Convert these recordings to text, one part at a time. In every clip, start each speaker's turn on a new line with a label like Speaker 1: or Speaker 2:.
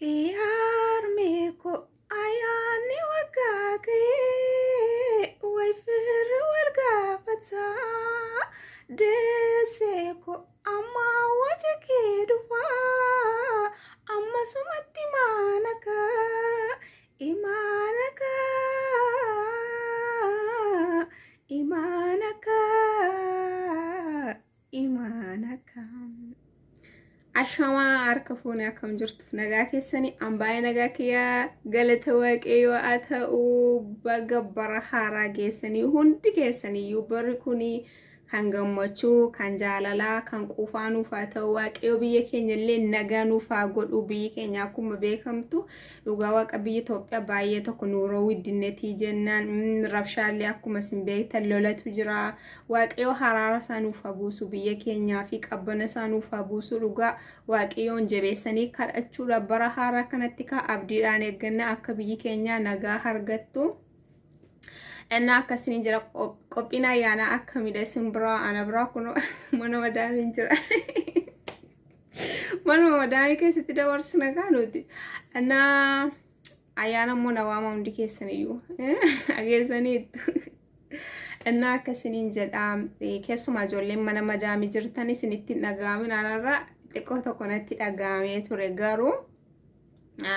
Speaker 1: Yarmiko ayani wakake wayfir walgafata deseko amma wajake dufa amma sumatti imanaka imanaka Ashama arkafuna kam jirtuf nagaa keessanii ambaay nagaa kiyyaa galata waaqayyoo ata'u baga bara haaraa geessanii hundi keessaniyyuu barri kuni kan gammachuu kan jaalalaa kan quufaa nuuf haa ta'u waaqayyoo biyya keenya illee nagaa nuuf haa godhu biyyi keenya akkuma beekamtu dhugaa waaqa biyya Itoophiyaa baay'ee tokko nuuroo widdinnetii jennaan rabshaallee akkuma isin beektan lolatu jira waaqayyoo haraara isaa nuuf haa buusu biyya keenyaa fi qabbana isaa nuuf haa buusu dhugaa waaqayyoon jabeessanii kadhachuudha bara haaraa kanatti ka abdiidhaan eegganna akka biyyi keenya nagaa argattu እና አከስኒ ጅራ ቆጲና ያና አከሚደ ስምብራ አነብራ ኩኖ መኖ ወዳሚን ጅራ መኖ ወዳሚ ከስቲ ደወርስ ነጋ ኖቲ እና አያና ሞና ዋማ እንዲ ከስኒዩ አገዘኒ እና አከስኒ ጀዳ ከሱማ ጆሌ መነ መዳሚ ጅርተኒ ስኒቲ ነጋሚን አናራ ጥቆ ተቆነቲ ዳጋሚ ቱረጋሩ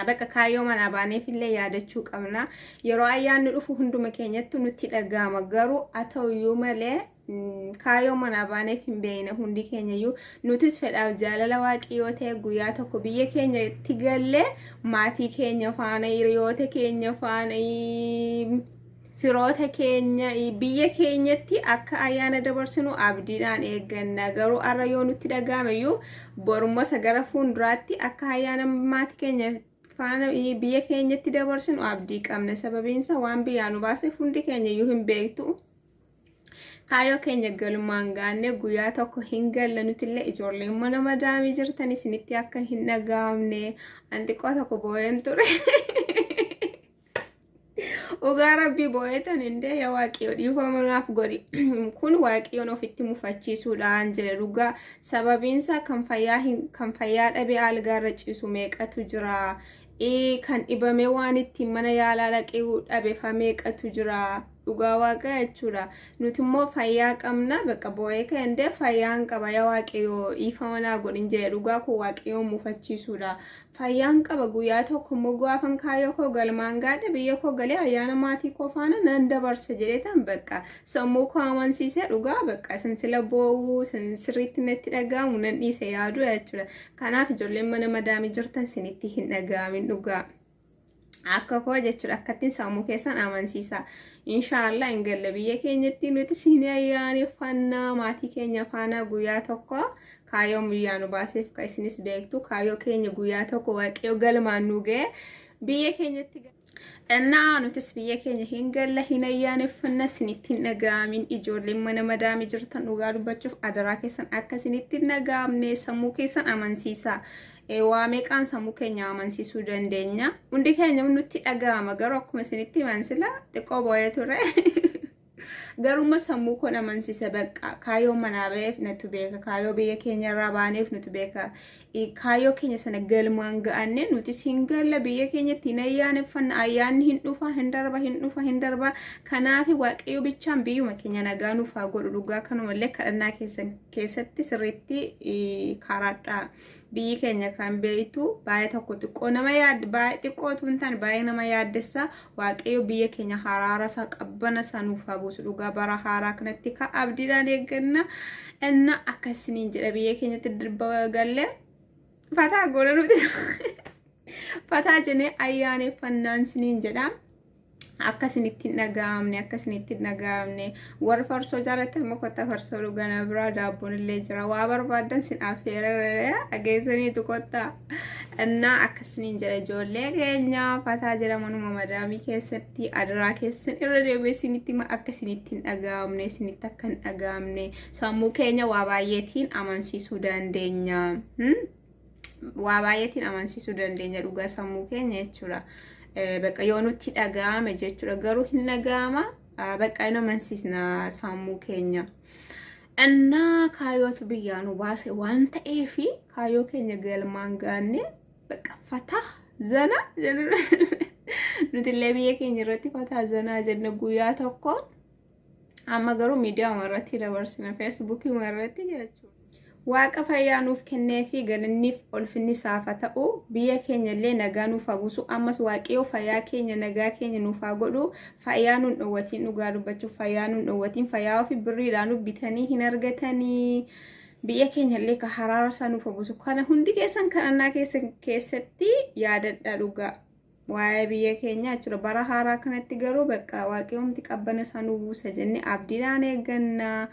Speaker 1: Bakka kaayoo mana baaneefillee yaadachuu qabna yeroo ayyaanni dhufu hunduma keenyatti nutti dhagahama garuu ata'uyyuu malee kaayoo mana baaneef hin beekne hundi keenyayyuu nutis fedhaaf jaalala waaqayyoo ta'e guyyaa tokko biyya keenya itti gallee maatii keenya faana hiriyoota keenya faana firoota keenya biyya keenyatti akka ayyaana dabarsinu abdiidhaan eegganna garuu arra yoo nutti dhagahameyyuu borumma sagara fuunduraatti akka ayyaana maatii keenya faana biyya keenyatti dabarsinu abdii qabna sababiinsa waan biyyaanu baasee hundi keenyayyuu hin beektu kaayoo keenya galumaan gaanne guyyaa tokko hin galle nutillee ijoolleen mana madaamii jirtan isinitti akka hin dhagahamne antiqoo tokko boo'een ture Ugaa rabbi boo'etan inde ya waaqayyo dhiifamaaf godhi kun waaqayyoon ofitti mufachiisuudhaan jedhe dhugaa sababiinsa kan fayyaa dhabe algaarra ciisu meeqatu jira kan dhibame waan itti mana yaalaa dhaqee dhabe fa meeqatu jira dhugaa waaqa jechuudha nuti immoo fayyaa qabna bakka boo'ee kende fayyaan qaba ya waaqayyo dhiifamanaa godhin jedhe dhugaa kun waaqayyoon mufachiisuudha fayyaan qaba guyyaa tokko immoo gaafan kaayoo koo galmaan gaadhe biyya koo galee ayyaana maatii koo faana nan dabarsa jedheetan bakka sammuu koo amansiisee dhugaa bakka sansila boo'uu sirriitti natti dhaga'amu nan dhiise yaadu jechuudha kanaaf ijoolleen mana madaamii jirtan sinitti hin dhaga'amin dhugaa akka koo jechuudha akkattiin sammuu keessan amansiisa inshallah hin galle biyya keenyatti nuti siin ayyaaneffannaa maatii keenya faana guyyaa tokko kaayoo biyyaanu baaseef ka isinis beektu kaayoo keenya guyyaa tokko waaqayyo galmaan nu ga'e biyya keenyatti እና nutis biyya keenya hin galle hin ayyaaneffanna sinitti hin dhaga'amin ijoolleen mana madaamii jirtan dhugaa dubbachuuf adaraa keessan akka sinitti hin dhaga'amne sammuu keessan amansiisa waa meeqaan sammuu keenya amansiisuu dandeenya hundi keenya nutti dhaga'ama garuu akkuma sinitti mansila xiqqoo boo'ee ture garuma sammuu kon amansiisa bakka kaayoo manaa ba'eef natu beeka kaayoo biyya keenya irraa baaneef natu beeka kaayoo keenya sana galmaan ga'anne nuti singalla biyya keenyatti ayyaaneffanna ayyaanni hin darba kanaaf waaqayyo bichaan biyyuma keenya nagaa nuuf haa godhu dhugaa kanumallee kadhannaa keessatti sirriitti karaadha biyyi keenya kan beeytu baay'ee tokko xiqqoo nama yaad baay'ee xiqqootu hin taane baay'ee nama yaaddessa waaqayyo biyya keenya haraara isaa qabbana isaa nuuf haa buusu dhugaa bara haaraa kanatti ka abdiidhaan eegganna inna akkasiniin jedha biyya keenyatti dirba galle fataa goona nuti fataa jennee ayyaaneffannaan siniin jedha akkasinitti dhaga'amne warra farsoo jaalatan mokotta farsoo dhugana bira daabboon illee jira waa barbaadan sin affeeraree ageessaniitu kotta እና akkasiniin jedha ijoollee keenya fataa jedhamanuma madaamii keessatti adaraa keessan irra deebisinitti akkasinitti hin dhaga'amne sinitti akka hin dhaga'amne sammuu keenya waa baay'eetiin amansiisuu dandeenya dhugaa sammuu keenya jechuudha bakka yoo nutti dhaga'ame jechuudha garuu hin dhaga'ama bakka ina amansiisna sammuu keenya እና ካዮት ብያኑ ባሰ ዋን ta'eefi kaayoo keenya galmaan gaanne በቃ ፈታ zana nuti illee biyya keenya irratti fataa zanaa jenne guyyaa tokko amma garuu miidiyaa irratti dabarsina feesbuukii irratti jechuudha. Waaqa fayyaa nuuf kennee fi galanniif ulfinni saafa ta'u biyya keenya illee nagaa nuuf haguusu ammas waaqayyo fayyaa keenya nagaa keenya nuuf haa godhu fayyaa nuun dhowwatiin dhugaa dubbachuuf fayyaa nuun dhowwatiin fayyaa ofii birriidhaan bitanii hin argatanii biyya keenya illee ka haraara isaa nuuf haguusu kana hundi keessan kanannaa keessatti yaadadha dhugaa waa'ee biyya keenya jechuudha. Bara haaraa kanatti garuu bakka waaqayyoomti qabbana isaa nuuf buusa jennee abdiidhaan eeggannaa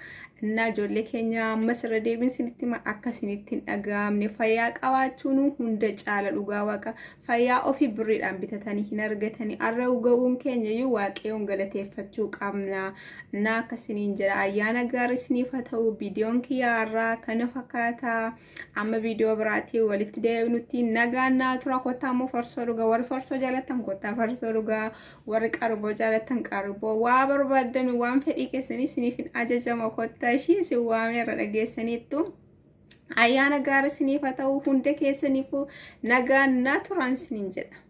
Speaker 1: እና ጆሌ ኬኛ መስረ ዴቢን ሲኒቲ አካሲኒቲን አጋምኔ ፈያ ቀዋቹኑ ሁንደ ጫለ ዱጋ ዋቃ ፈያ ኦፊ ብሪዳን ቢተተኒ ሂነርገተኒ አረው ገውን ኬኛ ዩ ዋቄውን ገለቴፈቹ ቃምና እና አካሲኒ እንጀራ አያና ጋር ሲኒፈተው ቪዲዮን ኪያራ ከነፈካታ አመ ቪዲዮ ብራቲ ወልት ዴብኑቲ ነጋና ትራ ኮታሞ ፈርሶ ዱጋ ወር ፈርሶ ጃለተን ኮታ ፈርሶ ዱጋ ወር ቀርቦ ጃለተን ቀርቦ ዋበር ባደን ዋን ፈዲቄ ሲኒፊን አጀጀማ ኮታ shi siwaame radageessaniittu ayyaana gaarii siniif ta'u hunda keessaniifu nagaan na turan sinin jedha.